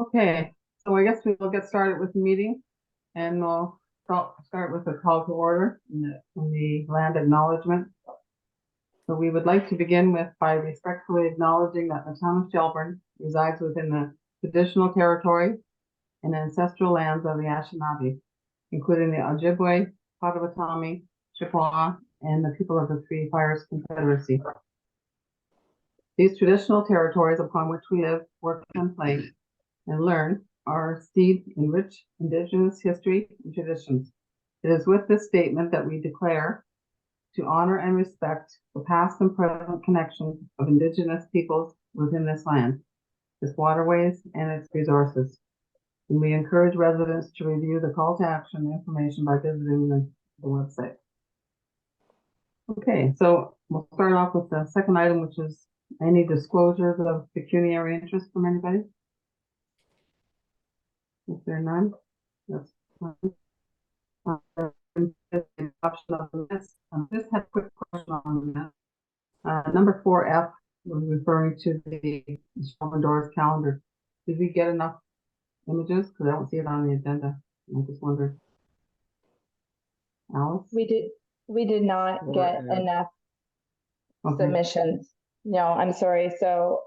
Okay, so I guess we'll get started with the meeting and we'll start with a call to order in the land acknowledgement. So we would like to begin with by respectfully acknowledging that the town of Shelburne resides within the traditional territory and ancestral lands of the Anishinaabe, including the Ojibwe, Potawatomi, Chippewa, and the people of the Three Fires Confederacy. These traditional territories upon which we live, work, and play and learn are steeped in rich Indigenous history and traditions. It is with this statement that we declare to honor and respect the past and present connections of Indigenous peoples within this land, its waterways, and its resources. And we encourage residents to review the call to action information by visiting the website. Okay, so we'll start off with the second item, which is any disclosures of pecuniary interest from anybody? Is there none? That's fine. Just had a quick question on that. Number 4F was referring to the Shelburne Doors calendar. Did we get enough images? Because I don't see it on the agenda. I just wondered. Alice? We did not get enough submissions. No, I'm sorry. So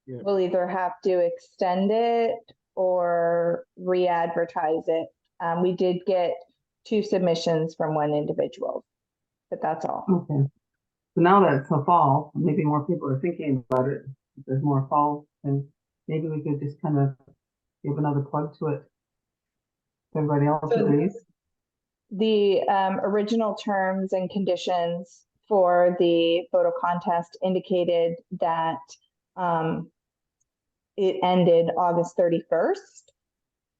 we'll either have to extend it or re-advertise it. We did get 2 submissions from one individual, but that's all. Okay. So now that it's a fall, maybe more people are thinking about it. If there's more fall, then maybe we could just kind of give another plug to it. Everybody else agrees? The original terms and conditions for the photo contest indicated that it ended August 31st.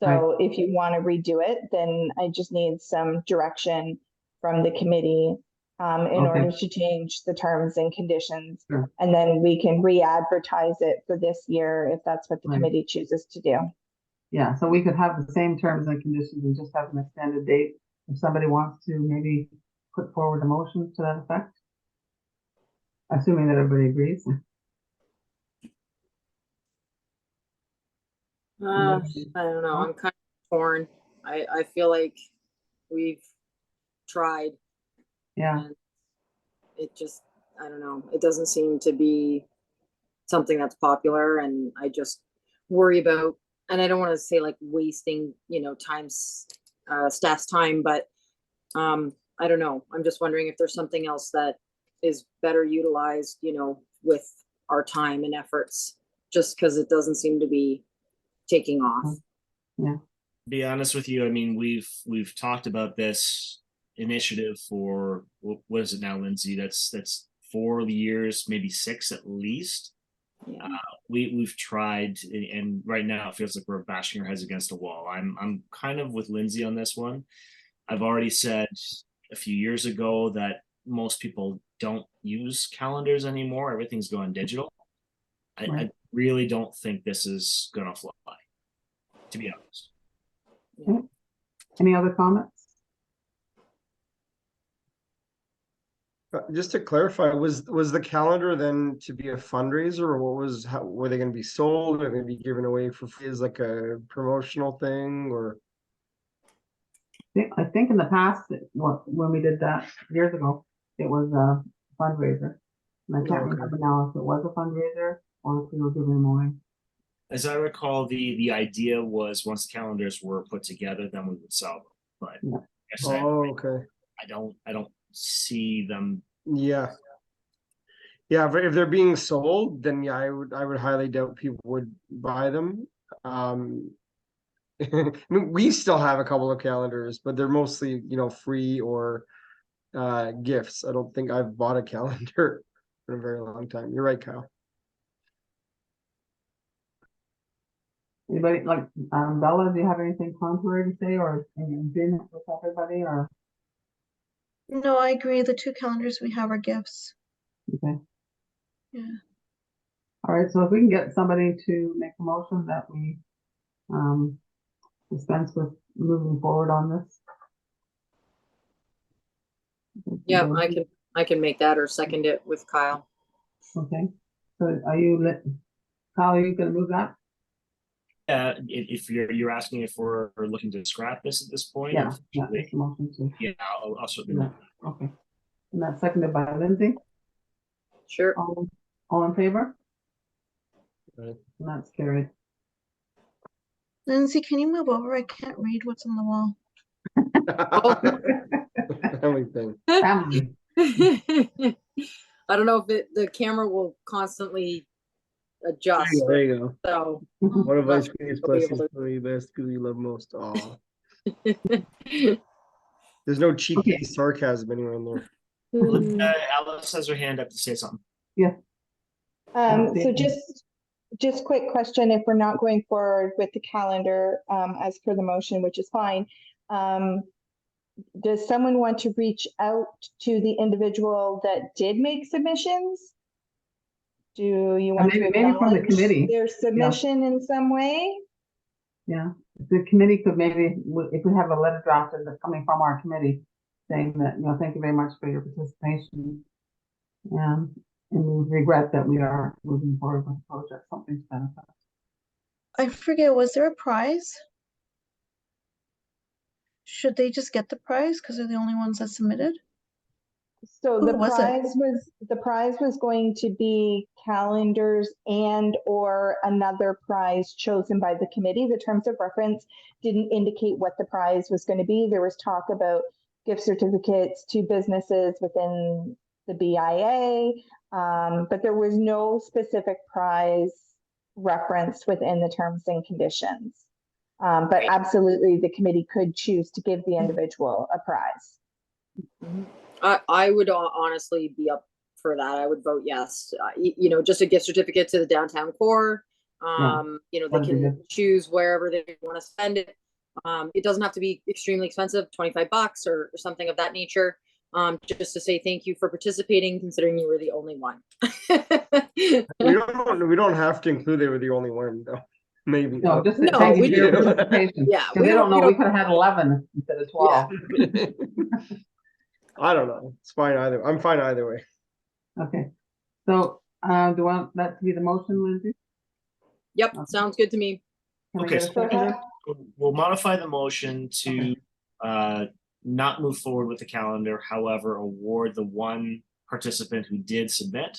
So right. If you want to redo it, then I just need some direction from the committee in order to change the terms and conditions. Sure. And then we can re-advertise it for this year if that's what the committee chooses to do. Yeah, so we could have the same terms and conditions and just have an extended date if somebody wants to maybe put forward a motion to that effect. Assuming that everybody agrees. I don't know. I'm kind of torn. I feel like we've tried. Yeah. And it just, I don't know. It doesn't seem to be something that's popular, and I just worry about, and I don't want to say like wasting, staff's time, but I don't know. I'm just wondering if there's something else that is better utilized, with our time and efforts, just because it doesn't seem to be taking off. Yeah. Be honest with you, I mean, we've talked about this initiative for what is it now, Lindsay? That's 4 years, maybe 6 at least. Yeah. We've tried, and right now it feels like we're bashing our heads against a wall. I'm kind of with Lindsay on this one. I've already said a few years ago that most people don't use calendars anymore. Everything's going digital. I really don't think this is gonna fly, to be honest. Okay. Any other comments? Just to clarify, was the calendar then to be a fundraiser, or were they going to be sold? Are they going to be given away for free as like a promotional thing, or? I think in the past, when we did that years ago, it was a fundraiser. And I can't remember now if it was a fundraiser or if we were giving them away. As I recall, the idea was once the calendars were put together, then we would sell them. But I don't see them. Yeah, but if they're being sold, then yeah, I would highly doubt people would buy them. I mean, we still have a couple of calendars, but they're mostly free or gifts. I don't think I've bought a calendar in a very long time. You're right, Kyle. Anybody like Bella? Do you have anything contrary to say, or in agreement with everybody, or? No, I agree. The 2 calendars we have are gifts. Okay. Yeah. All right. So if we can get somebody to make a motion that we dispense with moving forward on this. Yeah, I can make that or second it with Kyle. Okay. So are you Kyle? Are you going to move that? if you're asking if we're looking to scrap this at this point. Yeah, that's the motion too. Yeah, I'll certainly. Yeah, okay. And that's seconded by Lindsay. Sure. All in favor? Right. And that's carried. Lindsay, can you move over? I can't read what's on the wall. Family thing. Family. I don't know if the camera will constantly adjust, There you go. so. One of Not Ice Cream's sure we'll be able blessings for you best because you love most. Aw. There's no cheeky Okay. sarcasm anywhere in there. Alice has her hand up to say something. So just quick question, if we're not going forward with the calendar, as per the motion, which is fine. Does someone want to reach out to the individual that did make submissions? Do you want to maybe from the acknowledge committee. their submission in some way? Yeah, the committee could maybe, if we have a letter drafted that's coming from our committee saying that, thank you very much for your participation. And we regret that we are moving forward with the project, something to that effect. I forget, was there a prize? Should they just get the prize because they're the only ones that submitted? So Who the was it? prize was going to be calendars and or another prize chosen by the committee. The terms of reference didn't indicate what the prize was going to be. There was talk about gift certificates to businesses within the BIA, but there was no specific prize referenced within the terms and conditions. But absolutely, the committee could choose to give the individual a prize. I would honestly be up for that. I would vote yes. Just a gift certificate to the downtown core. They That'd be can good. choose wherever they want to spend it. It doesn't have to be extremely expensive, $25 or something of that nature. Just to say thank you for participating, considering you were the only one. We don't have to include they were the only one though. Maybe. No, just No, thank you we for your do. participation. Yeah, Because they don't know, we could have had 11 instead of 12. I don't know. It's fine either. I'm fine either way. Okay, so, do you want that to be the motion, Lindsay? Yep, Okay. sounds good to me. Can I Okay, get a so seconder? We'll modify the motion to not move forward with the calendar, however, award the one participant who did submit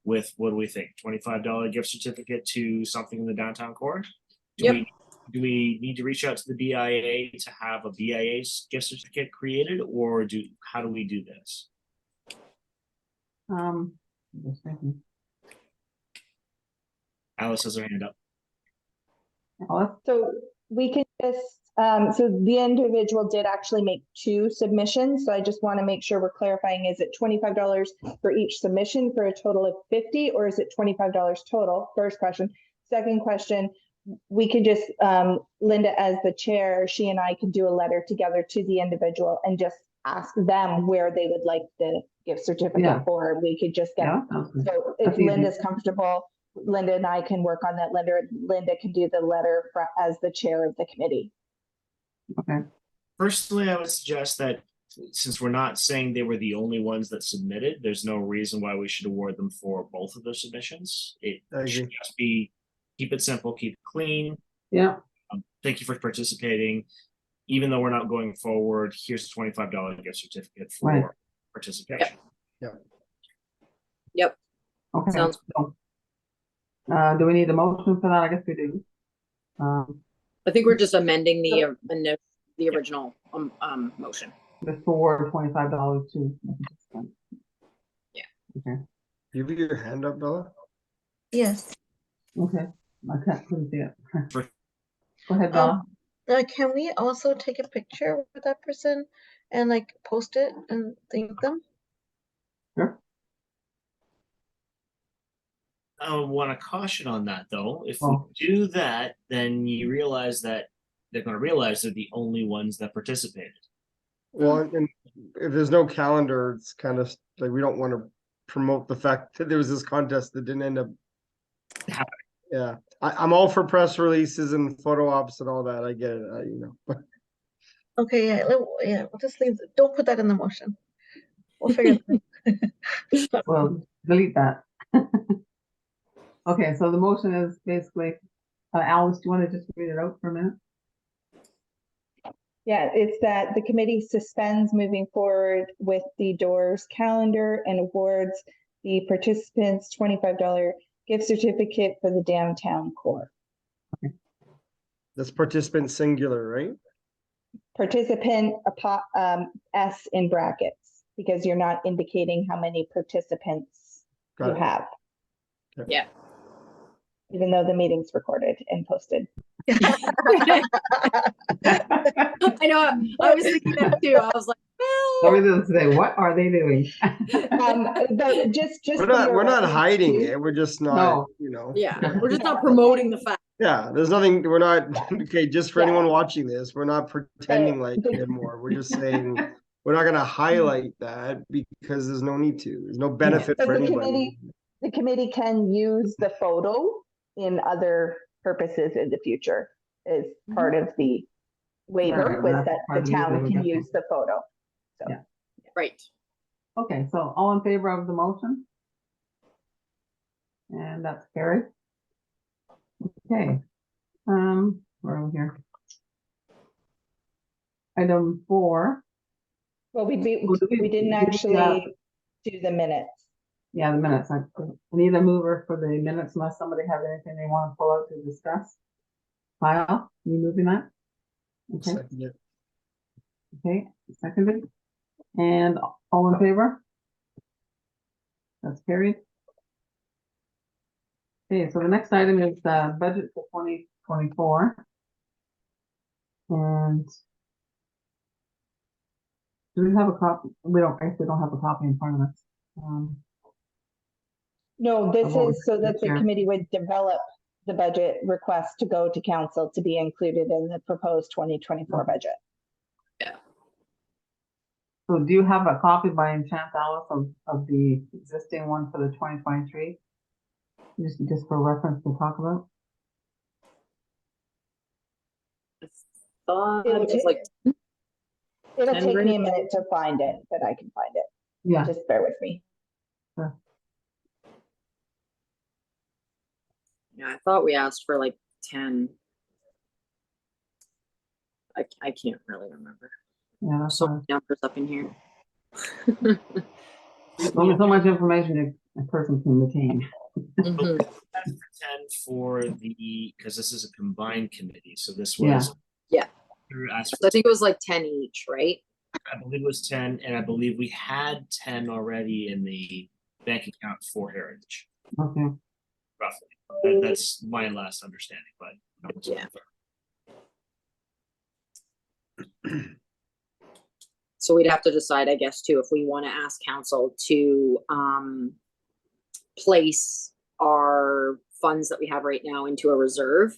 with, what do we think, $25 gift certificate to something in the downtown core? Yep. Do we need to reach out to the BIA to have a BIA gift certificate created, or how do we do this? Just thinking. Alice has her hand up. Alice? So we can just, so the individual did actually make 2 submissions. So I just want to make sure we're clarifying, is it $25 for each submission for a total of 50, or is it $25 total? First question. Second question, we could just, Linda as the chair, she and I could do a letter together to the individual and just ask them where they would like the gift certificate Yeah. for. We could just get, Yeah, sounds good. so if That's easy. Linda's comfortable, Linda and I can work on that letter. Linda can do the letter as the chair of the committee. Okay, Personally, I would suggest that since we're not saying they were the only ones that submitted, there's no reason why we should award them for both of their submissions. It I should agree. just be, keep it simple, keep it clean. yeah, Thank you for participating. Even though we're not going forward, here's a $25 gift certificate for Right. participation. Yep, okay. Sounds- So, do we need a motion for that? I guess we do. I think we're just amending the original motion. Just for $25 to. Yeah. Okay, You have your hand up, Bella? Yes. okay, couldn't see it. For- Go ahead, Donna. Can we also take a picture with that person and like post it and thank them? Sure. I want to caution on that though. If we Oh. do that, then you realize that they're going to realize they're the only ones that participated. Well, and if there's no calendar, it's kind of like we don't want to promote the fact that there was this contest that didn't end up Happening. Yeah, I'm all for press releases and photo ops and all that. I get it, Okay, yeah, we'll just leave, don't put that in the motion. We'll figure it out. Well, delete that. Okay, so the motion is basically Alice, do you want to just read it out for a minute? Yeah, it's that the committee suspends moving forward with the Doors calendar and awards the participants $25 gift certificate for the downtown core. That's participant singular, right? Participant, S in brackets, because you're not indicating how many participants you Got it. have. Okay. Yeah. Even though the meeting's recorded and posted. I know, I was thinking that too. I was like, I well, was gonna say, what are they doing? But just We're for not, your we're not records, hiding too. it. We're just not, No. you know. yeah, we're just not promoting the fact. Yeah, there's nothing, we're not, okay, just for Yeah. anyone watching this, we're not pretending like anymore. We're just saying, we're not gonna highlight that because there's no need to. There's no benefit But for the anybody. committee can use the photo in other purposes in the future as part of the waiver, Right, was that's that part of the the town waiver, can that's use the photo. So, Yeah. Right. Okay, so all in favor of the motion? And that's carried. Okay, where are we here? Item 4, well, we Oh, do we- didn't do we, actually do the minutes. yeah, the minutes, I need a mover for the minutes unless somebody has anything they want to pull out to discuss. Kyle, you moving that? Okay, Second it. okay, seconded. And all in favor? That's carried. Okay, so the next item is the budget for 2024. And do we have a copy? We don't, actually don't have a copy in front of us. No, this what was is so that the Chair? committee would develop the budget request to go to council to be included in the proposed 2024 budget. So do you have a copy by any chance, Alice, of the existing one for the 2023? Just for reference to talk about? I thought It'll it was like, It'll 10 take me a grand? minute to find it, but I can find it. Yeah, Just bear with me. yeah, I thought we asked for like 10. I can't really remember. yeah, that's So fine. many numbers up in here. Only so much information a person can retain. Mhm. That's for 10 for the, because this is a combined committee, so this Yeah. was. Yeah. Through asked So I think it was like 10 each, right? I believe it was 10, and I believe we had 10 already in the bank account for Heritage, Okay, roughly. That's my last understanding, but. Yeah. So we'd have to decide, I guess, too, if we want to ask council to place our funds that we have right now into a reserve,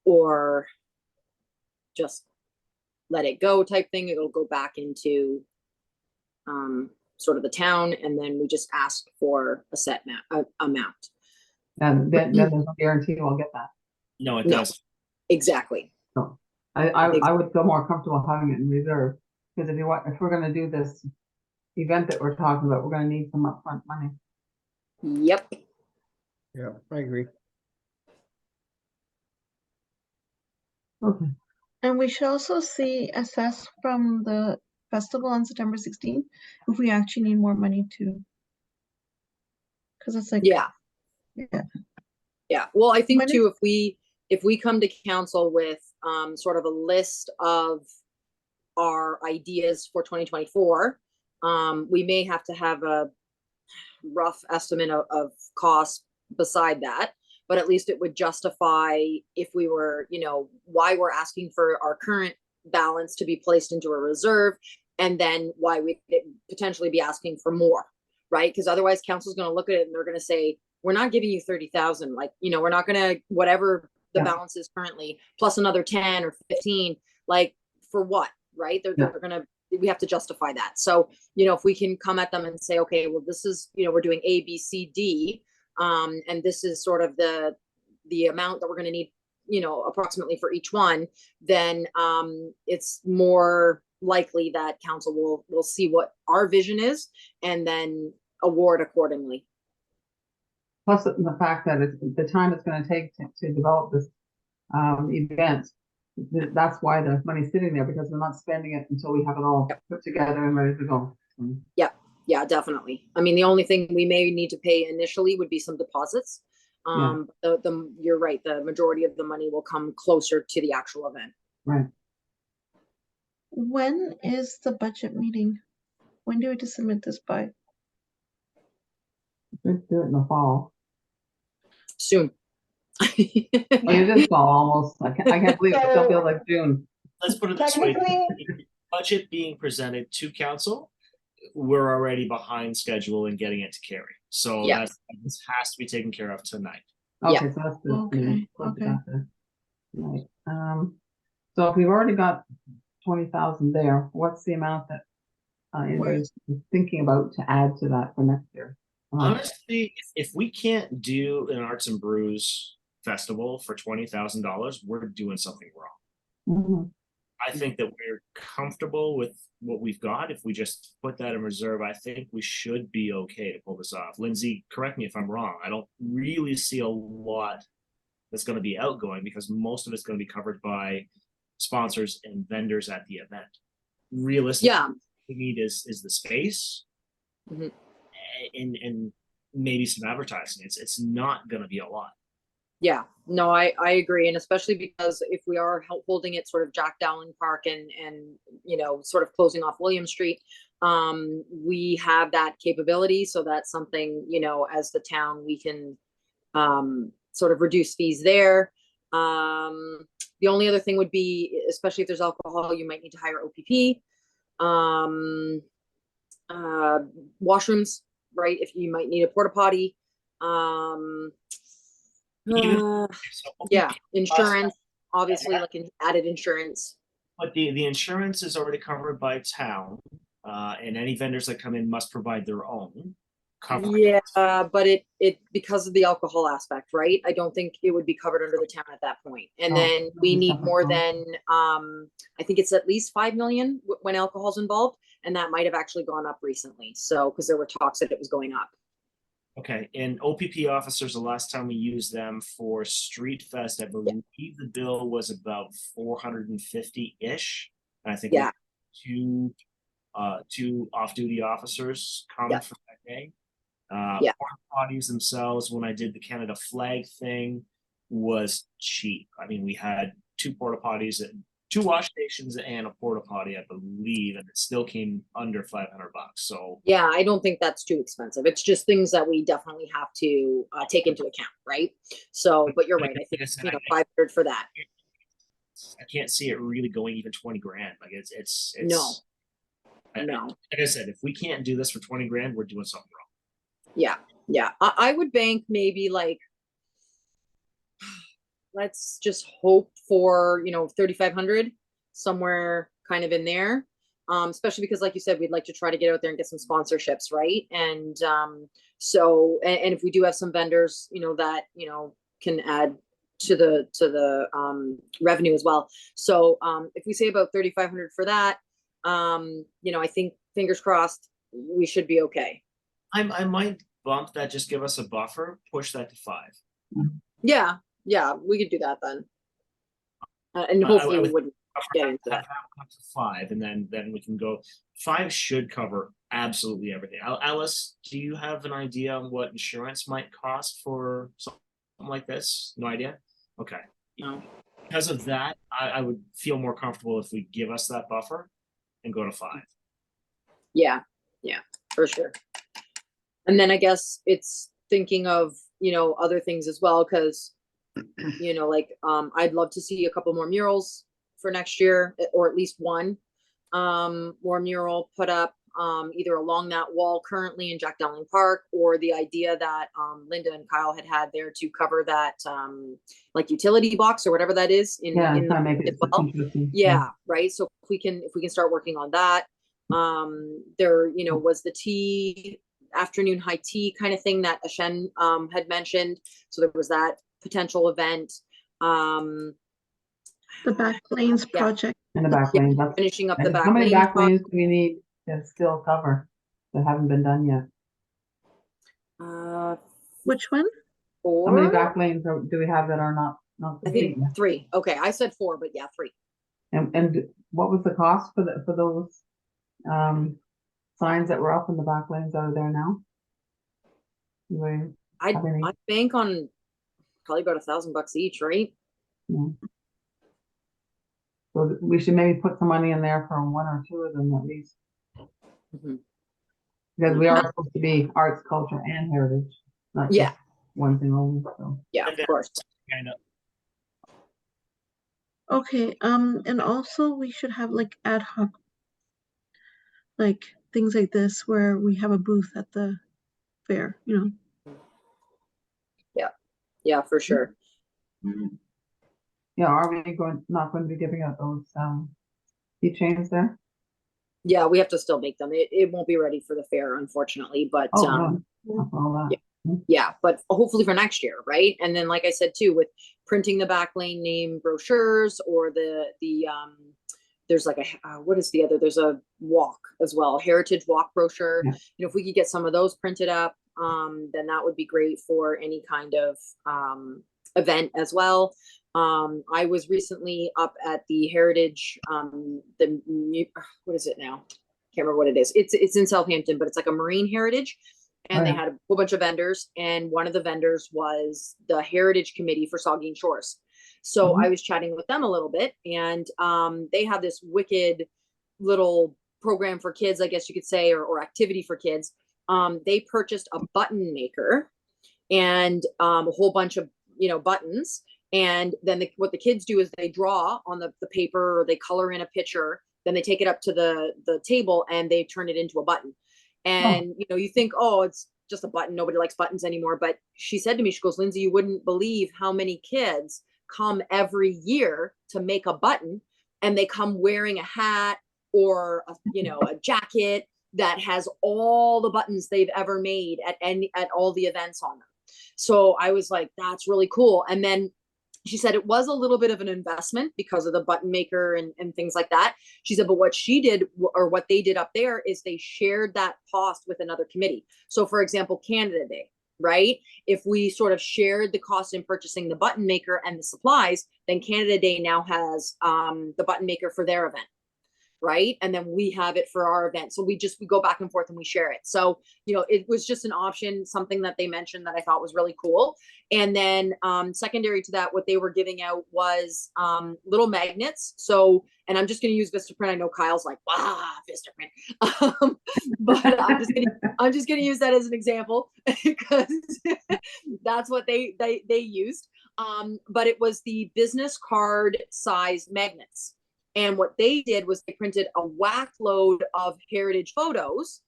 or just let it go type thing. It'll go back into sort of the town, and then we just ask for a set amount. and then there's no guarantee we'll get that. No, it No. does. Exactly. So I would feel more comfortable having it in reserve, because if we're gonna do this event that we're talking about, we're gonna need some upfront money. Yep. Yeah, I agree. Okay, And we should also assess from the festival on September 16th if we actually need more money too. Because it's like, Yeah. yeah, Yeah. Well, I think When too, if we come to council with sort of a list of our ideas for 2024, we may have to have a rough estimate of cost beside that, but at least it would justify if we were, why we're asking for our current balance to be placed into a reserve, and then why we potentially be asking for more, right? Because otherwise council's going to look at it and they're going to say, we're not giving you 30,000, like, we're not going to, whatever the Yeah. balance is currently, plus another 10 or 15, like, for what, right? They're going to, we have to justify that. So, if we can come at them and say, okay, well, this is, we're doing A, B, C, D, and this is sort of the amount that we're going to need, approximately for each one, then it's more likely that council will see what our vision is and then award accordingly. plus the fact that it's the time it's gonna take to develop this event. That's why the money's sitting there, because we're not spending it until we have it all put together and ready to go. Yeah, definitely. I mean, the only thing we may need to pay initially would be some deposits. You're right, the majority of the money will come closer to the actual event. Right. When is the budget meeting? When do we have to submit this by? Let's do it in the fall. Soon. Oh, it is fall almost. I can't believe it still feels like June. Let's put it this way, Technically, budget being presented to council, we're already behind schedule in getting it to Carrie. So Yeah. this has to be taken care of tonight. Okay, so that's the. Okay, okay. Right, so if we've already got 20,000 there, what's the amount that anybody's thinking about to add to that for next year? Honestly, if we can't do an Arts and Brews festival for $20,000, we're doing something wrong. Mhm. I think that we're comfortable with what we've got. If we just put that in reserve, I think we should be okay to pull this off. Lindsay, correct me if I'm wrong. I don't really see a lot that's going to be outgoing because most of it's going to be covered by sponsors and vendors at the event. Realistically, Yeah. what we need is the space Mhm. and maybe some advertising. It's not going to be a lot. Yeah, no, I agree. And especially because if we are holding it sort of Jack Dowling Park and, you know, sort of closing off William Street, we have that capability. So that's something, you know, as the town, we can sort of reduce fees there. The only other thing would be, especially if there's alcohol, you might need to hire OPP. Washrooms, right? If you might need a porta potty. Yeah, insurance, obviously, like an added insurance. But the insurance is already covered by town, and any vendors that come in must provide their own coverage. Yeah, but it because of the alcohol aspect, right? I don't think it would be covered under the town at that point. And Oh, then we that'd be need separate more cost. than I think it's at least 5 million when alcohol's involved, and that might have actually gone up recently. So because there were talks that it was going up. Okay, and OPP officers, the last time we used them for Street Fest, I believe the bill was about 450-ish. And I think we Yeah. had two off-duty officers come Yeah. for that day. Yeah. Porta potties themselves, when I did the Canada flag thing, was cheap. I mean, we had two porta potties, two wash stations, and a porta potty, I believe, and it still came under $500. So Yeah, I don't think that's too expensive. It's just things that we definitely have to take into account, right? So, but you're right. I think, you know, 500 for that. I can't see it really going even 20 grand. Like it's No. No. No. Like I said, if we can't do this for 20 grand, we're doing something wrong. Yeah. I would bank maybe like, let's just hope for, you know, 3,500 somewhere kind of in there. Especially because like you said, we'd like to try to get out there and get some sponsorships, right? And so if we do have some vendors, you know, that, you know, can add to the revenue as well. So if we say about 3,500 for that, you know, I think fingers crossed, we should be okay. I might bump that, just give us a buffer, push that to 5. Yeah, we could do that then. And hopefully we wouldn't get into that. Up to 5, and then we can go. 5 should cover absolutely everything. Alice, do you have an idea on what insurance might cost for something like this? No idea? Okay. No. Because of that, I would feel more comfortable if we give us that buffer and go to 5. Yeah, for sure. And then I guess it's thinking of, you know, other things as well, because, you know, like I'd love to see a couple more murals for next year, or at least one more mural put up either along that wall currently in Jack Dowling Park, or the idea that Linda and Kyle had there to cover that like utility box or whatever that is in to make as it well. interesting. Yeah, right. So if we can start working on that. There, you know, was the tea afternoon high tea kind of thing that Ashen had mentioned. So there was that potential event. The back lanes project. In the back Yeah, lanes. That's- finishing up the back How many lane back pro- lanes do we need to still cover that haven't been done yet? Which one? How many 4? back lanes do we have that are not I complete think yet? 3. Okay, I said 4, but yeah, 3. And what was the cost for those, signs that were up in the back lanes that are there now? Anyway, I'd, Have any- I'd bank on probably about $1,000 each, right? yeah. So we should maybe put some money in there for one or two of them at least. Mhm. Because we are supposed to be arts, culture, and heritage, not Yeah. just one thing only, so. Yeah, of course. Kind of. Okay, and also we should have like ad hoc, like things like this where we have a booth at the fair, you know. Yeah, for sure. Yeah, are we not going to be giving out those, keychains there? Yeah, we have to still make them. It won't be ready for the fair, unfortunately, but Oh, no, not all that. yeah, but hopefully for next year, right? And then, like I said too, with printing the back lane name brochures or there's like what is the other? There's a walk as well, heritage walk brochure. Yeah. You know, if we could get some of those printed up, then that would be great for any kind of event as well. I was recently up at the heritage, what is it now? Can't remember what it is. It's in Southampton, but it's like a marine heritage. And Oh, they yeah. had a whole bunch of vendors, and one of the vendors was the Heritage Committee for Saugeen Shores. So Mhm. I was chatting with them a little bit, and they had this wicked little program for kids, I guess you could say, or activity for kids. They purchased a button maker and a whole bunch of buttons, and then what the kids do is they draw on the paper, or they color in a picture. Then they take it up to the table and they turn it into a button. And you think, oh, it's just a button, nobody likes buttons anymore. But she said to me, she goes, Lindsay, you wouldn't believe how many kids come every year to make a button, and they come wearing a hat or a jacket that has all the buttons they've ever made at all the events on them. So I was like, that's really cool. And then she said it was a little bit of an investment because of the button maker and things like that. She said, but what she did, or what they did up there, is they shared that cost with another committee. So for example, Canada Day, right? If we sort of shared the cost in purchasing the button maker and the supplies, then Canada Day now has the button maker for their event. Right. And then we have it for our event. So we go back and forth and we share it. So, it was just an option, something that they mentioned that I thought was really cool. And then secondary to that, what they were giving out was little magnets. So, and I'm just going to use Vistaprint. I know Kyle's like, wow, Vistaprint. But I'm just going to use that as an example because that's what they used. But it was the business card size magnets. And what they did was they printed a whack load of heritage photos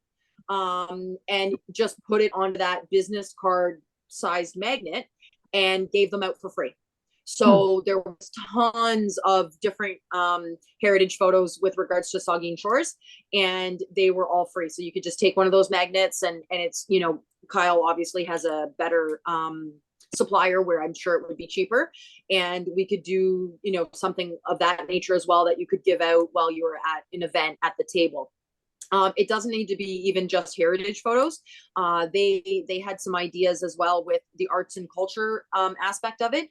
and just put it onto that business card sized magnet and gave them out for free. So there was tons of different heritage photos with regards to Saugeen Shores, and they were all free. So you could just take one of those magnets and it's, Kyle obviously has a better supplier where I'm sure it would be cheaper, and we could do something of that nature as well that you could give out while you were at an event at the table. It doesn't need to be even just heritage photos. They had some ideas as well with the arts and culture aspect of it,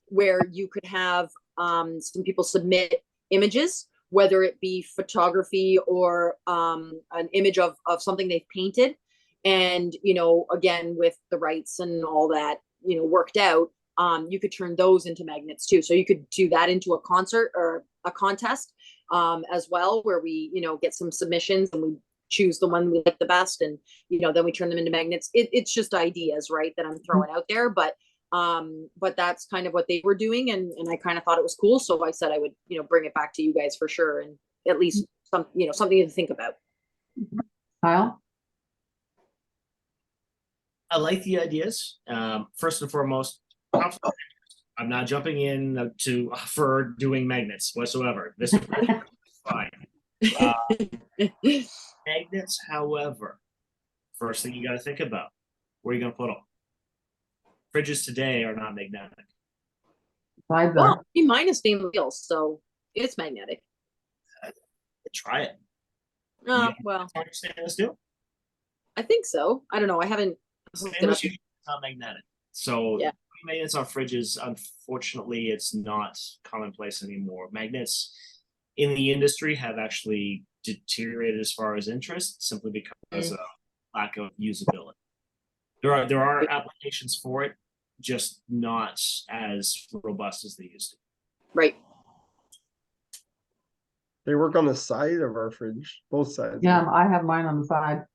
where you could have some people submit images, whether it be photography or an image of something they've painted, and again, with the rights and all that worked out, you could turn those into magnets too. So you could do that into a concert or a contest as well, where we get some submissions and we choose the one we like the best, and then we turn them into magnets. It's just ideas, right, that I'm throwing out there, but that's kind of what they were doing, and I kind of thought it was cool, so I said I would bring it back to you guys for sure, and at least something to think about. Kyle? I like the ideas. First and foremost, I'm not jumping in for doing magnets whatsoever. This is fine. Magnets, however, first thing you got to think about, where are you going to put them? Fridges today are not magnetic. Besides Well, mine is stainless steel, so it's magnetic. Try it. Well, Stainless steel? I think so. I don't know. I haven't. Stainless, you not magnetic. So Yeah. magnets on fridges, unfortunately, it's not commonplace anymore. Magnets in the industry have actually deteriorated as far as interest simply because of lack of usability. There are applications for it, just not as robust as they used to. Right. They work on the side of our fridge, both sides. Yeah, I have mine on the side.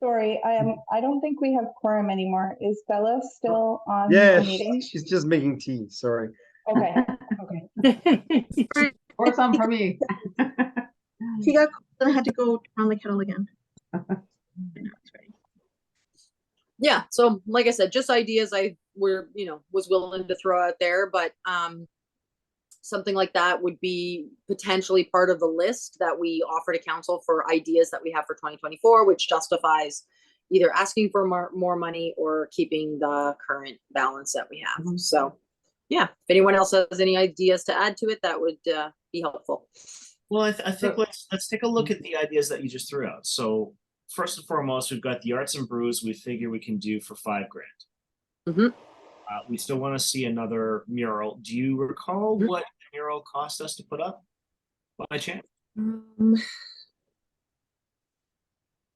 Sorry, I don't think we have quorum anymore. Is Bella still on Yeah, the meeting? she's just making tea, sorry. Okay, okay. Or some for me. He got cold and I had to go on the kettle again. And now it's ready. Yeah, so like I said, just ideas was willing to throw out there, but something like that would be potentially part of the list that we offer to council for ideas that we have for 2024, which justifies either asking for more money or keeping the current balance that we have. So yeah, if anyone else has any ideas to add to it, that would be helpful. Well, I think let's take a look at the ideas that you just threw out. So first and foremost, we've got the Arts and Brews. We figure we can do for $5,000. Mhm. We still want to see another mural. Do you recall what the mural cost us to put up by chance?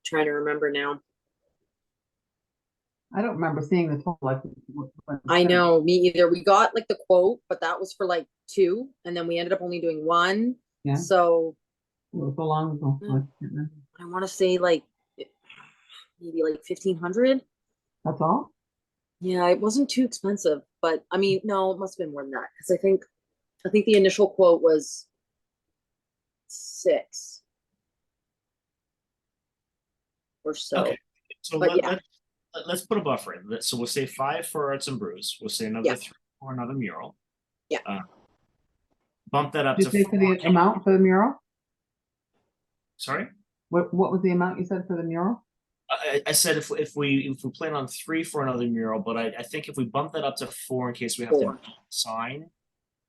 Trying to remember now. I don't remember seeing the total. Like, I know, me either. We got like the quote, but that was for like 2, and then we ended up only doing 1. Yeah. So It was so long ago. I can't remember. I want to say like maybe like 1,500. That's all? Yeah, it wasn't too expensive, but I mean, no, it must have been more than that because I think the initial quote was 6 or so. Okay, so But yeah. let's put a buffer in. So we'll say 5 for Arts and Brews. We'll say another 3 for another mural. Yeah. Bump that up Did to you say for the 4K. amount for the mural? Sorry? What was the amount you said for the mural? I said if we plan on 3 for another mural, but I think if we bump that up to 4 in case we have 4. to sign,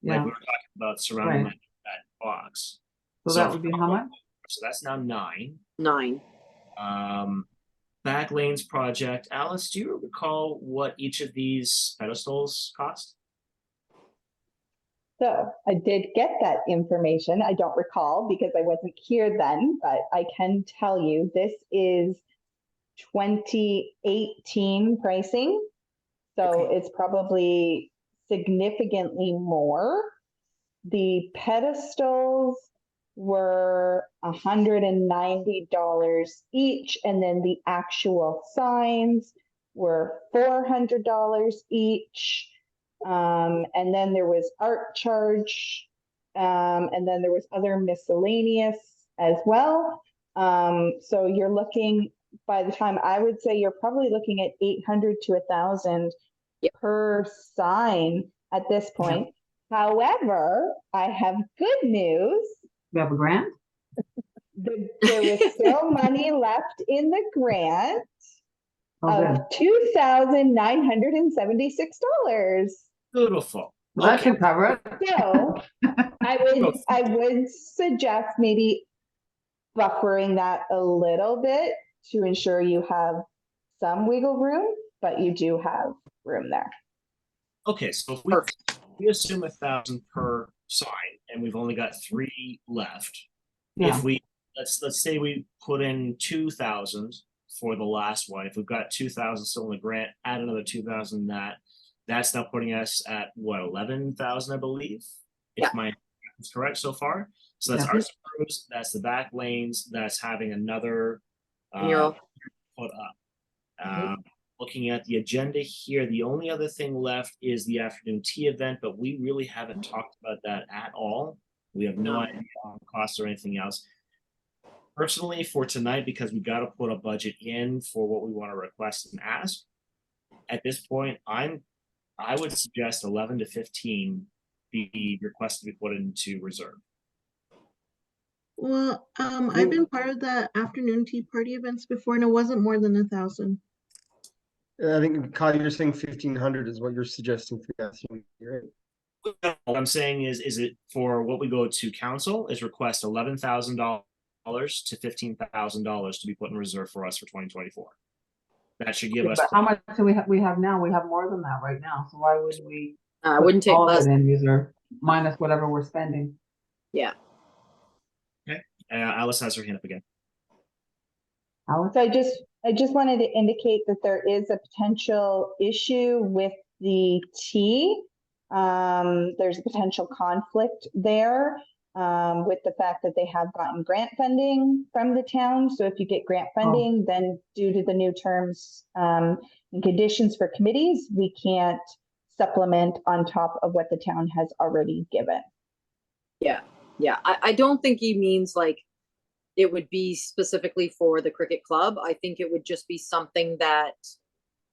Yeah, like we were talking about surrounding Right. that box. so that would be how much? So that's now 9. 9. Back Lanes project. Alice, do you recall what each of these pedestals cost? So I did get that information. I don't recall because I wasn't here then, but I can tell you this is 2018 pricing. So Okay. it's probably significantly more. The pedestals were $190 each, and then the actual signs were $400 each. And then there was art charge, and then there was other miscellaneous as well. So you're looking, by the time I would say you're probably looking at 800 to 1,000 per sign at this point. However, I have good news. You have a grant? There was still money left in the grant Oh, of good. $2,976. Beautiful. Well, that Okay. should cover it. So I would suggest maybe buffering that a little bit to ensure you have some wiggle room, but you do have room there. Okay, so if we assume 1,000 per sign, and we've only got 3 left. Yeah, If we let's say we put in 2,000 for the last one. If we've got 2,000 still in the grant, add another 2,000. That's now putting us at what, 11,000, I believe, if my math is correct so far. So that's Yeah. Arts and Brews, that's the Back Lanes, that's having another Mural. put up. Looking at the agenda here, the only other thing left is the afternoon tea event, but we really haven't talked about that at all. We have no idea on costs or anything else. Personally, for tonight, because we got to put a budget in for what we want to request and ask. At this point, I would suggest 11 to 15 be requested to be put into reserve. Well, I've been part of the afternoon tea party events before and it wasn't more than 1,000. I think, Kyle, you're saying 1,500 is what you're suggesting for the afternoon, right? What I'm saying is it for what we go to council is request $11,000 to $15,000 to be put in reserve for us for 2024. That should give us, But how much do we have now? We have more than that right now, so why would we? I put wouldn't take all of less. it in reserve, minus whatever we're spending. Yeah. Alice has her hand up again. So Alex? I just wanted to indicate that there is a potential issue with the T. There's a potential conflict there, with the fact that they have gotten grant funding from the town. So if you get grant funding, then due to the new terms, and conditions for committees, we can't supplement on top of what the town has already given. Yeah. I don't think he means like it would be specifically for the cricket club. I think it would just be something that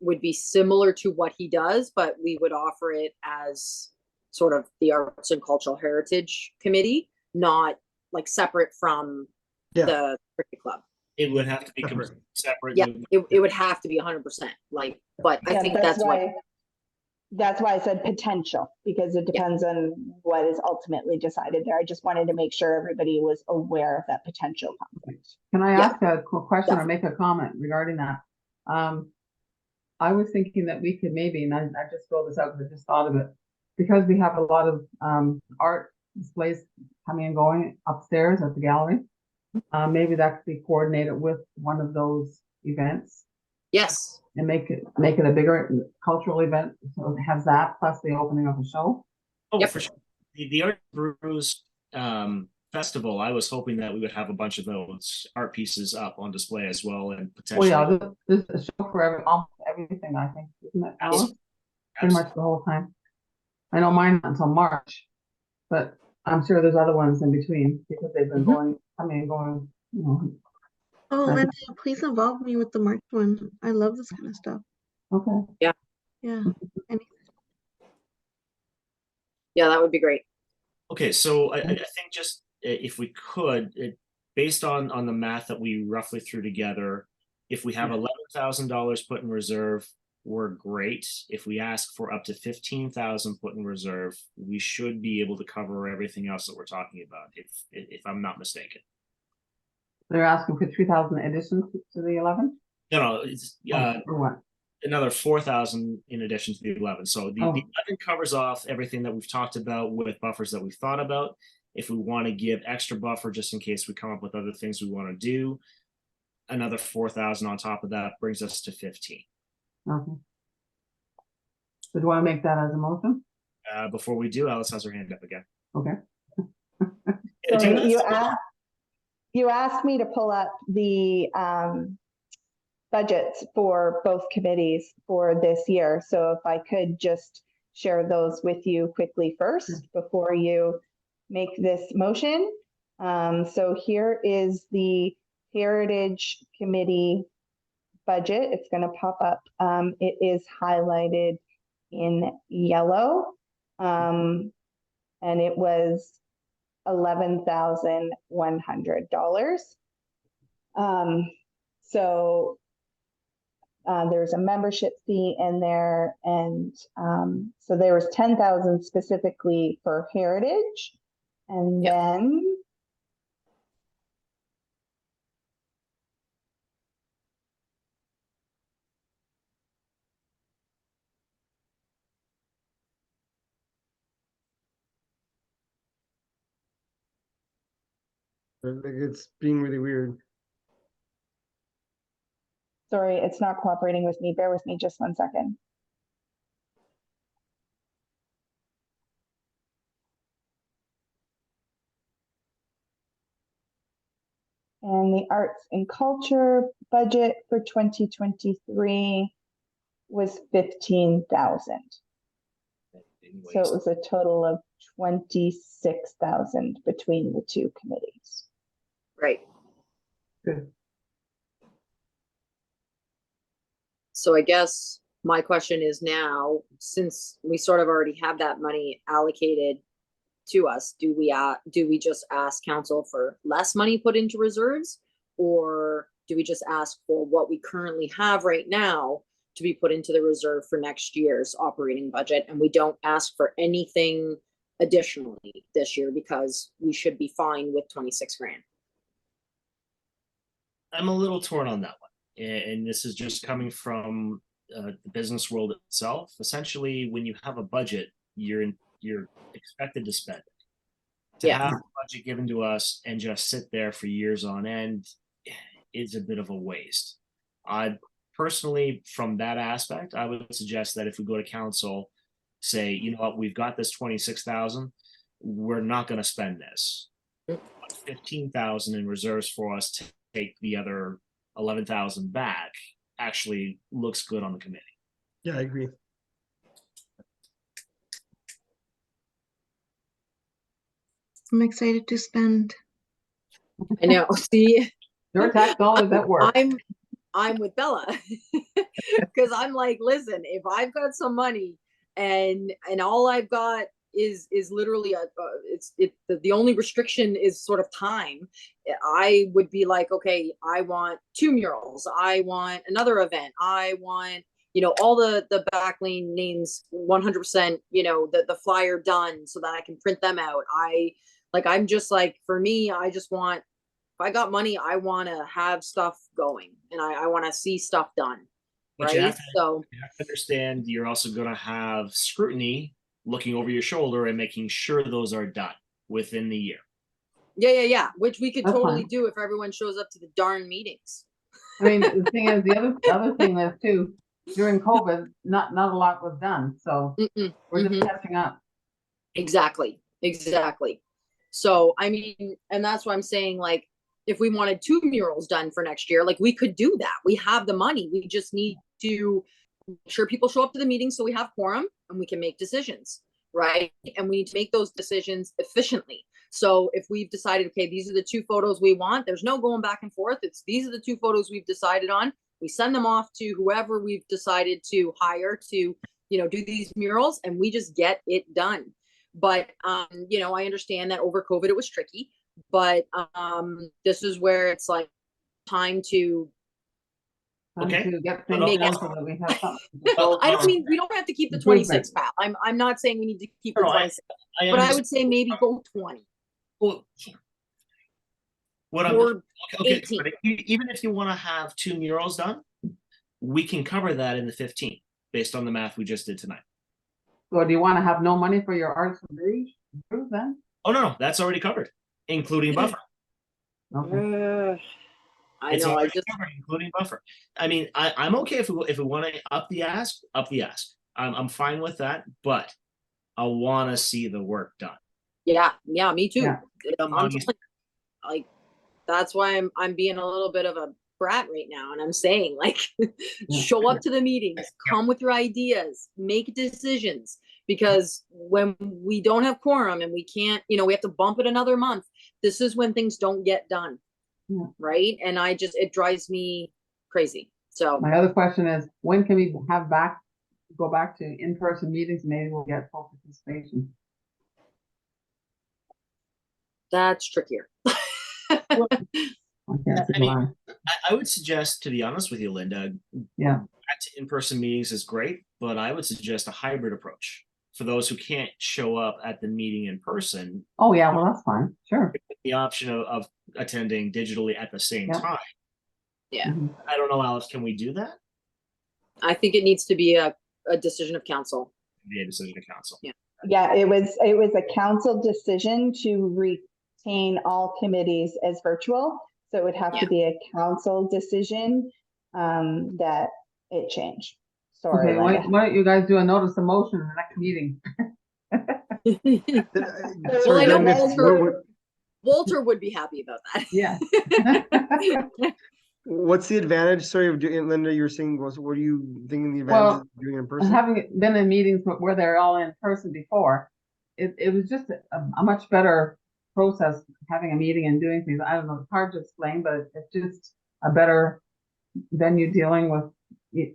would be similar to what he does, but we would offer it as sort of the Arts and Cultural Heritage Committee, not like separate from Yeah. the cricket club. It would have to be Separate. completely separate. Yeah, it would have to be 100%. Like, but I Yeah, think that's what. That's why I said potential, because it depends on what is ultimately decided there. I just wanted to make sure everybody was aware of that potential conflict. Can I Yeah. ask a question or make a comment regarding that? I was thinking that we could maybe, and I just throw this out because I just thought of it, because we have a lot of art displays coming and going upstairs at the gallery. Maybe that could be coordinated with one of those events Yes. and make it a bigger cultural event. So it has that plus the opening of the show. Oh, Yep. for sure. The Art Brews festival, I was hoping that we would have a bunch of those art pieces up on display as well, and Oh potentially. yeah, this is a show for almost everything, I think, isn't it, Alice? Pretty much the whole time. I know mine not until March, but I'm sure there's other ones in between because they've been going, coming and going, you know. Oh, Okay. Lindsay, please involve me with the March one. I love this kind of stuff. Okay. Yeah. Yeah, that would be great. Okay, so I think just if we could, based on the math that we roughly threw together, if we have $11,000 put in reserve, we're great. If we ask for up to 15,000 put in reserve, we should be able to cover everything else that we're talking about, if I'm not mistaken. They're asking for 3,000 additions to the 11? No, it's Or what? another 4,000 in addition to the 11. So the 11 covers off everything that we've talked about with buffers that we've thought about. If we want to give extra buffer just in case we come up with other things we want to do, another 4,000 on top of that brings us to 15. Okay. So do you want to make that as a motion? Before we do, Alice has her hand up again. Okay. So you asked me to pull up the budgets for both committees for this year. So if I could just share those with you quickly first before you make this motion. So here is the Heritage Committee budget. It's going to pop up. It is highlighted in yellow. And it was $11,100. So there's a membership fee in there, and so there was 10,000 specifically for Heritage, and then It's being really weird. sorry, it's not cooperating with me. Bear with me just 1 second. And the arts and culture budget for 2023 was 15,000. So it was a total of 26,000 between the two committees. Right. Good. So I guess my question is now, since we sort of already have that money allocated to us, do we just ask council for less money put into reserves, or do we just ask for what we currently have right now to be put into the reserve for next year's operating budget, and we don't ask for anything additionally this year because we should be fine with 26 grand? I'm a little torn on that one. and this is just coming from the business world itself. Essentially, when you have a budget, you're expected to spend it. To Yeah. have a budget given to us and just sit there for years on end is a bit of a waste. I personally, from that aspect, I would suggest that if we go to council, say, you know what, we've got this 26,000, we're not going to spend this. 15,000 in reserves for us to take the other 11,000 back actually looks good on the committee. Yeah, I agree. I'm excited to spend. I know, see, Your tax dollars at work. I'm with Bella. Cause I'm like, listen, if I've got some money and all I've got is literally the only restriction is sort of time, I would be like, okay, I want 2 murals. I want another event. I want, all the backlink names 100%, the flyer done so that I can print them out. I'm just like, for me, I just want, if I got money, I want to have stuff going and I want to see stuff done. But you Right. have to understand you're also going to have scrutiny looking over your shoulder and making sure those are done within the year. Yeah. Which we could That's totally fine. do if everyone shows up to the darn meetings. I mean, the thing is, the other thing is too, during COVID, not a lot was done, so we're just catching up. Exactly. So, I mean, and that's why I'm saying, like, if we wanted 2 murals done for next year, like, we could do that. We have the money. We just need to make sure people show up to the meeting so we have quorum and we can make decisions, right? And we need to make those decisions efficiently. So if we've decided, okay, these are the 2 photos we want, there's no going back and forth. These are the 2 photos we've decided on. We send them off to whoever we've decided to hire to, do these murals, and we just get it done. But, I understand that over COVID, it was tricky, but, this is where it's like time to, Okay. To get things Make done it- so that we have something. I don't mean, we don't have to keep the Improvement. 26, pal. I'm not saying we need to keep the No, 26, but I understand. would say maybe go 20 Well, what I'm or okay, 18. but even if you want to have 2 murals done, we can cover that in the 15 based on the math we just did tonight. So do you want to have no money for your arts and Rouge then? Oh no, that's already covered, including buffer. Okay. I It's know, I already just, covered, including buffer. I mean, I'm okay if we want to up the ask. I'm fine with that, but I want to see the work done. yeah, me too. Yeah. The I'm money's- like, that's why I'm being a little bit of a brat right now, and I'm saying, like, show up to the meetings, come with your ideas, make decisions, because when we don't have quorum and we can't, we have to bump it another month, this is when things don't get done. Yeah. Right. And it drives me crazy. So My other question is, when can we go back to in-person meetings? Maybe we'll get full participation. that's trickier. I can't see I mean, why. I would suggest, to be honest with you, Linda, Yeah. back to in-person meetings is great, but I would suggest a hybrid approach for those who can't show up at the meeting in person. Oh, yeah, well, that's fine, sure. The option of attending digitally at the same Yeah. time. Yeah. Mhm. I don't know, Alice, can we do that? I think it needs to be a decision of council. Be a decision of council. Yeah, it was a council decision to retain all committees as virtual. So it would have to be a council decision that it changed. Sorry, Okay, why Linda. don't you guys do a notice of motion in the next meeting? Well, I know then Walter would be happy about that. Yeah. what's the advantage, sorry, of doing, Linda, you were saying, what are you thinking the advantage of doing it in person? Having been in meetings where they're all in person before, it was just a much better process, having a meeting and doing things. I don't know, it's hard to explain, but it's just a better venue dealing with the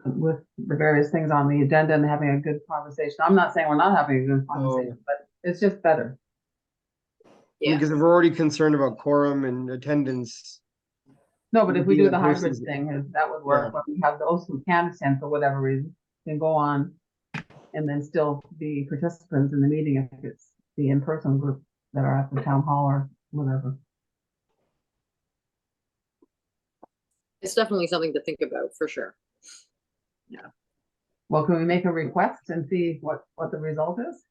various things on the agenda and having a good conversation. I'm not saying we're not having a good conversation, but it's just better. Yeah. Because if we're already concerned about quorum and attendance, No, but if we Being do in the hybrid person. thing, that would work, Yeah. but we have those who can't attend for whatever reason, can go on and then still be participants in the meeting if it's the in-person group that are at the town hall or whatever. It's definitely something to think about for sure. Well, can we make a request and see what the result is?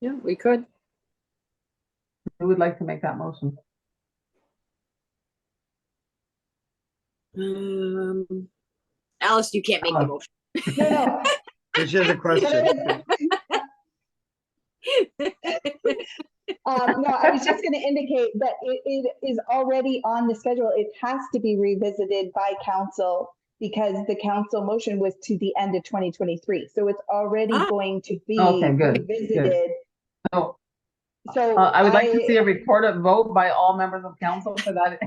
Yeah, we could. Who would like to make that motion? Alice, you can't make the motion. No, no. Which is a question. No, I was just gonna indicate that it is already on the schedule. It has to be revisited by council because the council motion was to the end of 2023. So it's already Ah. going to be Okay, good, revisited. So, So I would like to see a recorded vote by all members of council for that.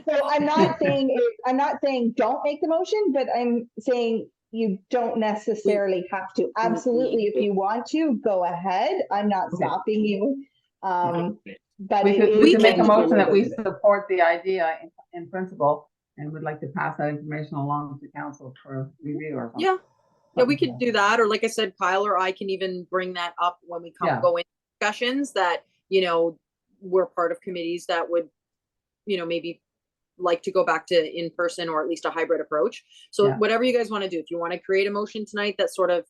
So I'm not saying don't make the motion, but I'm saying you don't necessarily have to. Absolutely, if you want to, go ahead. I'm not Okay. stopping you. But We it could is make a going to be motion that we revisited. support the idea in principle and would like to pass that information along to council for review or something. Yeah, we could do that. Or like I said, Kyle or I can even bring that up when we Yeah. go in discussions that, we're part of committees that would, maybe like to go back to in person or at least a hybrid approach. So Yeah. whatever you guys want to do, if you want to create a motion tonight that sort of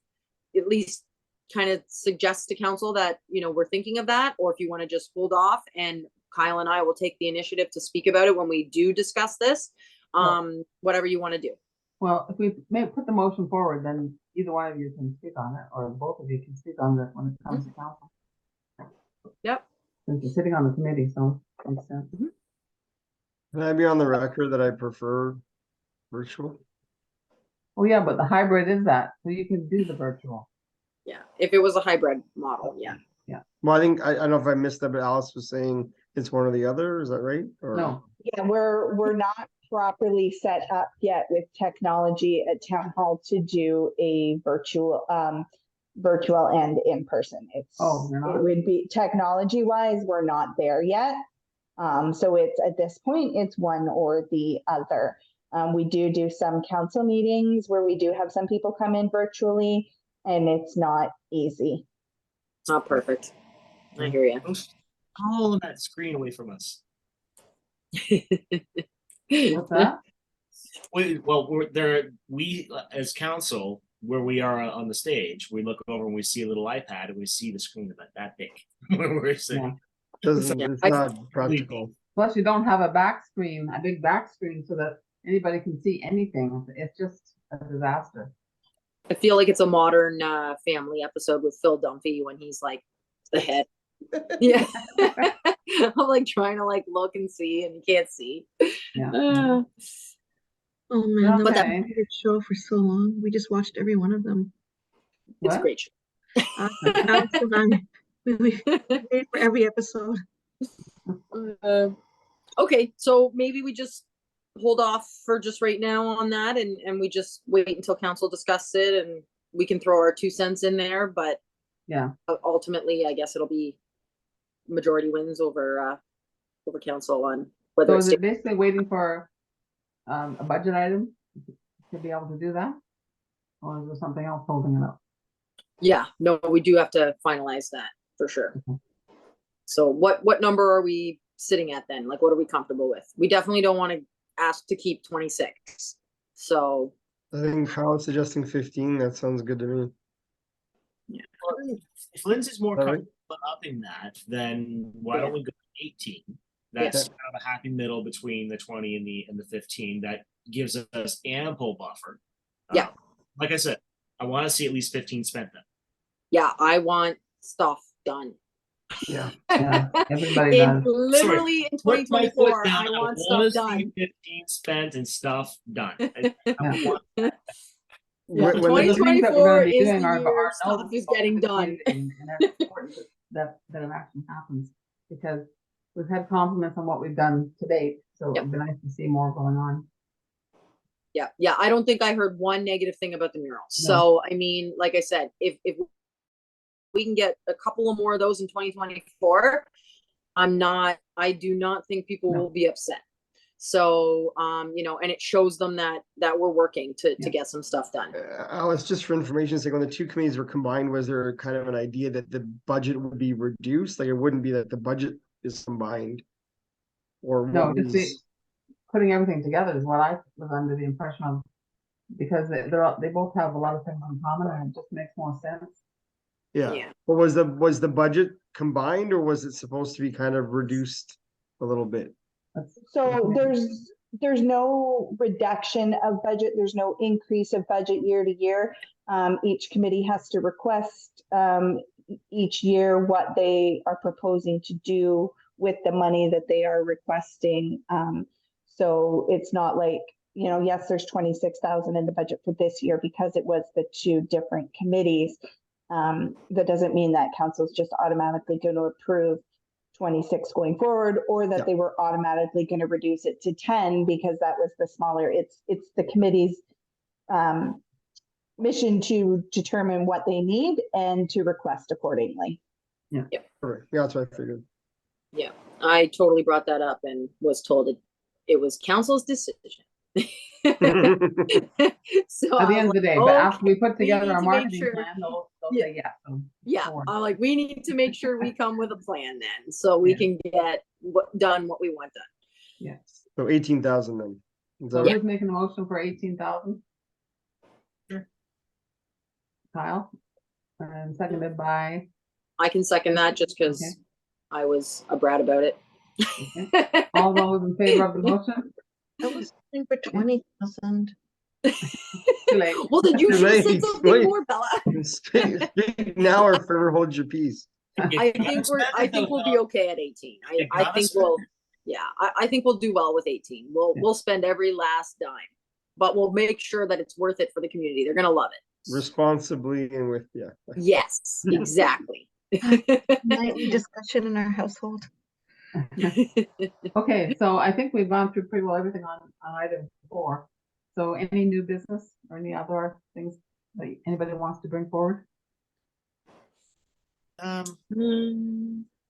at least kind of suggests to council that, we're thinking of that, or if you want to just hold off and Kyle and I will take the initiative to speak about it when we do discuss this, whatever you want to do. Well, if we may put the motion forward, then either one of you can speak on it, or both of you can speak on it when it comes to council. Yep. Since you're sitting on the committee, so makes sense. Can I be on the record that I prefer virtual? Oh, yeah, but the hybrid is that, so you can do the virtual. Yeah. If it was a hybrid model, yeah. Well, I think, I don't know if I missed that, but Alice was saying it's one or the other, is that right? Or- No, Yeah, we're not properly set up yet with technology at town hall to do a virtual and in person. Oh, you're not? It would be technology wise, we're not there yet. So it's at this point, it's one or the other. We do some council meetings where we do have some people come in virtually, and it's not easy. It's not perfect. I hear you. All of that screen away from us. what's that? We're there. We as council, where we are on the stage, we look over and we see a little iPad and we see the screen about that big. We're sitting. Doesn't, Yeah, it's I- not practical. Plus, you don't have a back screen, a big back screen, so that anybody can see anything. It's just a disaster. I feel like it's a modern family episode with Phil Dunphy when he's like the head. Yeah. I'm like trying to like look and see and you can't see. Yeah. Oh man, that was Okay. my favorite show for so long. We just watched every one of them. It's a What? great show. Alex and I, we waited for every episode. Okay, so maybe we just hold off for just right now on that and we just wait until council discusses it and we can throw our 2 cents in there, but Yeah. ultimately, I guess it'll be majority wins over council on So whether is it's it basically waiting for a budget item to be able to do that? Or is there something else holding it up? Yeah, no, we do have to finalize that for sure. Mhm. So what number are we sitting at then? Like, what are we comfortable with? We definitely don't want to ask to keep 26. So I think Kyle's suggesting 15, that sounds good to me. If Lindsay's more All right. comfortable upping that, then why don't we go to 18? That's kind of a happy middle between the 20 and the 15. That gives us ample buffer. Yeah. Like I said, I want to see at least 15 spent then. yeah, I want stuff done. Yeah. Yeah, everybody does. Literally in Put my foot 2024, I down. want wanna stuff see done. 15 spent and stuff done. Yeah. Yeah, When- when the- The things that we're 2024 gonna be is doing the are year stuff noticed is getting done. and it's important that an action happens, because we've had compliments on what we've done to date, so Yep. it'd be nice to see more going on. Yeah, I don't think I heard one negative thing about the murals. No. So, I mean, like I said, if we can get a couple of more of those in 2024, I do not think people No. will be upset. So, and it shows them that we're working to Yeah. get some stuff done. Alice, just for information's sake, when the 2 committees were combined, was there kind of an idea that the budget would be reduced? Like, it wouldn't be that the budget is combined. or No, what just the, was, putting everything together is what I was under the impression of. Because they both have a lot of things in common and it just makes more sense. yeah. But was the budget combined or was it supposed to be kind of reduced a little bit? So there's no reduction of budget. There's no increase of budget year to year. Each committee has to request each year what they are proposing to do with the money that they are requesting. So it's not like, you know, yes, there's 26,000 in the budget for this year because it was the two different committees. That doesn't mean that council's just automatically going to approve 26 going forward, or that they were automatically going to reduce it to 10 because that was the smaller. It's the committee's mission to determine what they need and to request accordingly. Correct. Yeah, that's what I figured. Yeah, I totally brought that up and was told it was council's decision. So At the end of the day, but after we put we together need our to make marketing sure- plan, they'll Yeah. say, yeah. So yeah, forward. I'm like, we need to make sure we come with a plan then, so we Yeah. can get done what we want done. Yes. So 18,000 then. Is So that who's making a motion for 18,000? Sure. Kyle, and seconded by, I can second that just because Okay. I was a brat about it. okay. All those in favor of the motion? I was looking for 20,000. Too late. Well, then you Too should have said late. something Wait. more, Bella. Speak now or forever hold your peace. I think we'll be okay at 18. I think we'll, yeah, I think we'll do well with 18. We'll spend every last dime, but we'll make sure that it's worth it for the community. They're gonna love it. Responsibly and with, yeah. Yes, exactly. Nightly discussion in our household. Okay, so I think we've gone through pretty well everything on item 4. So any new business or any other things that anybody wants to bring forward?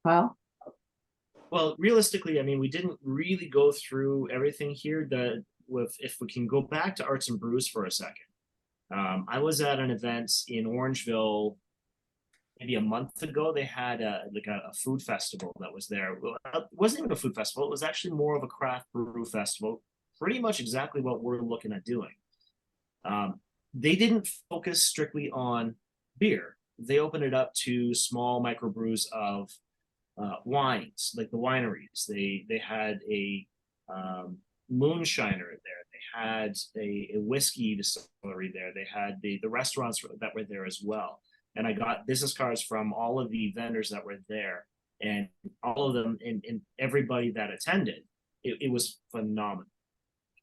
Well, Well, realistically, I mean, we didn't really go through everything here. If we can go back to Arts and Brews for a second. I was at an event in Orangeville maybe a month ago. They had a food festival that was there. Well, it wasn't even a food festival. It was actually more of a craft brew festival. Pretty much exactly what we're looking at doing. They didn't focus strictly on beer. They opened it up to small microbrews of wines, like the wineries. They had a moonshiner there. They had a whiskey distillery there. They had the restaurants that were there as well. And I got business cards from all of the vendors that were there, and all of them and everybody that attended. It was phenomenal.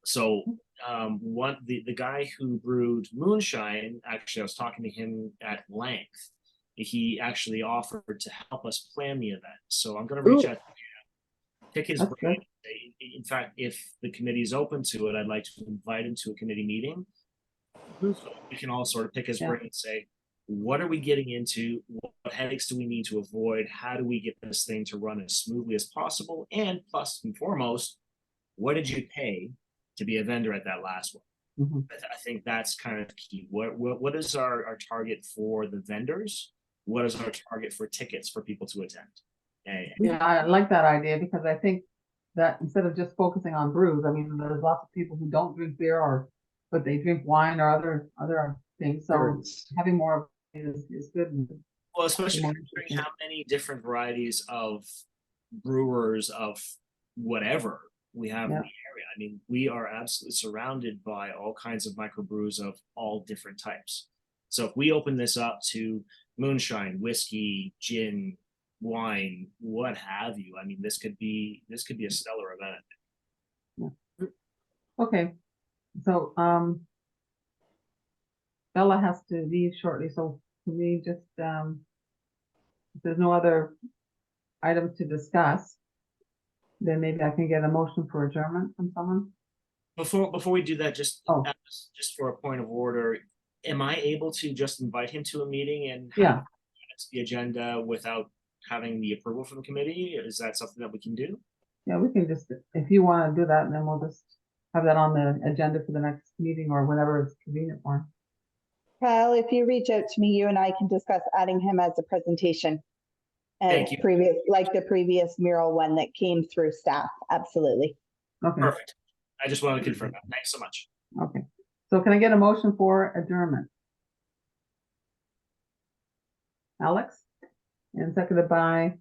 So the guy who brewed moonshine, actually, I was talking to him at length. He actually offered to help us plan the event. So I'm going to reach out to him, pick his That's brain. In fact, if the committee is open to it, I'd like to invite him to a committee meeting. So we can all sort of pick his brain and say, what are we getting into? What headaches do we need to avoid? How do we get this thing to run as smoothly as possible? And plus and foremost, what did you pay to be a vendor at that last one? mhm. I think that's kind of key. What is our target for the vendors? What is our target for tickets for people to attend? Yeah, I like that idea because I think that instead of just focusing on brews, I mean, there's lots of people who don't drink beer but they drink wine or other things. So Spirits. having more of it is good. Well, especially More considering interesting. how many different varieties of brewers of whatever we have in the area. I mean, we are absolutely surrounded by all kinds of microbrews of all different types. So if we open this up to moonshine, whiskey, gin, wine, what have you, I mean, this could be a stellar event. Okay, so Bella has to leave shortly, so can we just if there's no other items to discuss, then maybe I can get a motion for adjournment from someone. Before we do that, just Oh. just for a point of order, am I able to just invite him to a meeting and Yeah. have the agenda without having the approval from the committee? Is that something that we can do? Yeah, we can just, if you want to do that, and then we'll just have that on the agenda for the next meeting or whenever it's convenient for him. Kyle, if you reach out to me, you and I can discuss adding him as a presentation. Thank And you. like the previous mural one that came through staff, absolutely. Okay, Perfect. I just wanted to confirm that. Thanks so much. okay. So can I get a motion for adjournment? Alex? And seconded by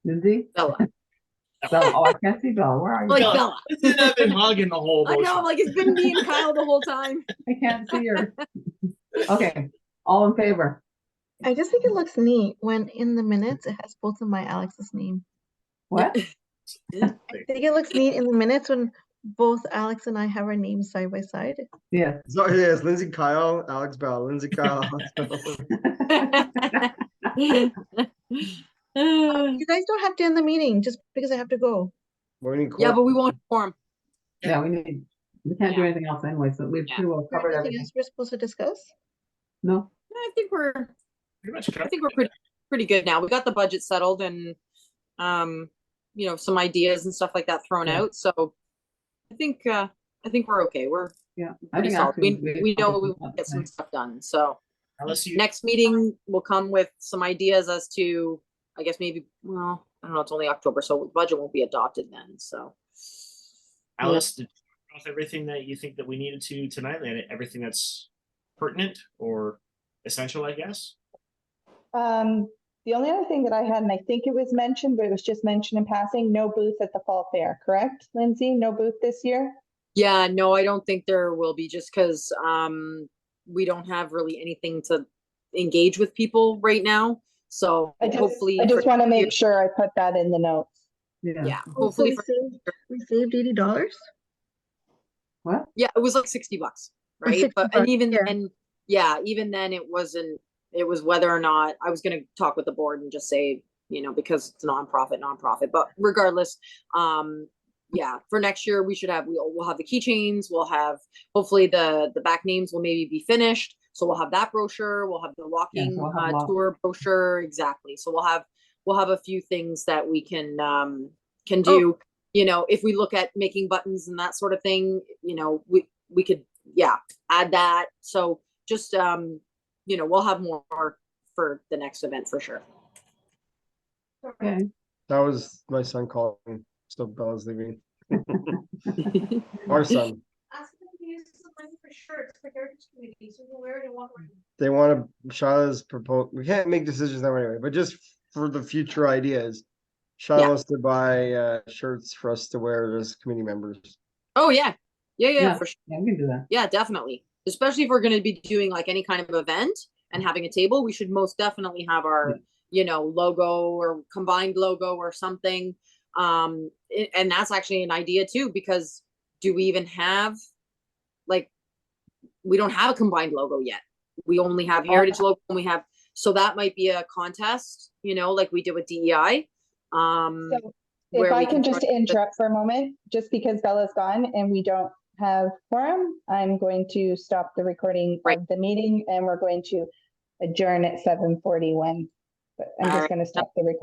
Lindsay? Bella. Bella, oh, I can't see Bella, where are you? Like Bella? Bella. I've been hogging the whole I know, motion. I'm like, it's been me and Kyle the whole time. I can't see her. Okay, all in favor? I just think it looks neat when in the minutes it has both of my Alex's name. What? I think it looks neat in the minutes when both Alex and I have our names side by side. Yes. So yeah, it's Lindsay Kyle, Alex Bell, Lindsay Kyle, Alex Bell. You guys don't have to end the meeting just because I have to go. Morning Yeah, court. but we won't form. Yeah, we can't do anything else anyway, so we've pretty well Is there covered anything everything. else we're supposed to discuss? No? I think we're Pretty much I covered. think we're pretty good now. We got the budget settled and some ideas and stuff like that thrown Yeah. out. So I think we're okay. We're Yeah. I pretty think solid. actually We know we accomplished will a lot get some tonight. stuff done. So Unless you, next meeting will come with some ideas as to, I guess maybe, well, I don't know, it's only October, so the budget won't be adopted then. So Alice, did you go with everything that you think that we needed to tonight? And everything that's pertinent or essential, I guess? The only other thing that I had, and I think it was mentioned, but it was just mentioned in passing, no booth at the fall fair, correct, Lindsay? No booth this year? yeah, no, I don't think there will be, just because we don't have really anything to engage with people right now. So I hopefully, just want to make sure I put that in the notes. yeah, Oh, so hopefully, we saved $80? What? yeah, it was like $60, Or right? 60 But bucks, and even yeah. and yeah, even then it wasn't. It was whether or not I was going to talk with the board and just say, because it's nonprofit. But regardless, yeah, for next year we should have we'll have the keychains. We'll have hopefully the back names will maybe be finished. So we'll have that brochure. We'll have the walking we'll have lots. tour brochure. Exactly. So we'll have a few things that we can do. If we look at making buttons and that sort of thing, we could add that. So just we'll have more for the next event for sure. Okay. That was my son calling, so Bella's leaving. Our son. Ask them to use some money for shirts for Heritage Committee, so we'll wear it and walk around. They want to, Shiloh's propose, we can't make decisions now anyway, but just for the future ideas. Shiloh Yeah. wants to buy shirts for us to wear as committee members. Oh yeah, Yeah. for sure. Yeah, we can do that. Yeah, definitely. Especially if we're going to be doing like any kind of event and having a table, we should most definitely have our, logo or combined logo or something. And that's actually an idea too, because do we even have, we don't have a combined logo yet. We only have Heritage logo and so that might be a contest, like we did with DEI. So where if I we can can just try to- interrupt for a moment, just because Bella's gone and we don't have quorum, I'm going to stop the recording Right. of the meeting and we're going to adjourn at 7:41. But I'm All just right. going to stop the recording.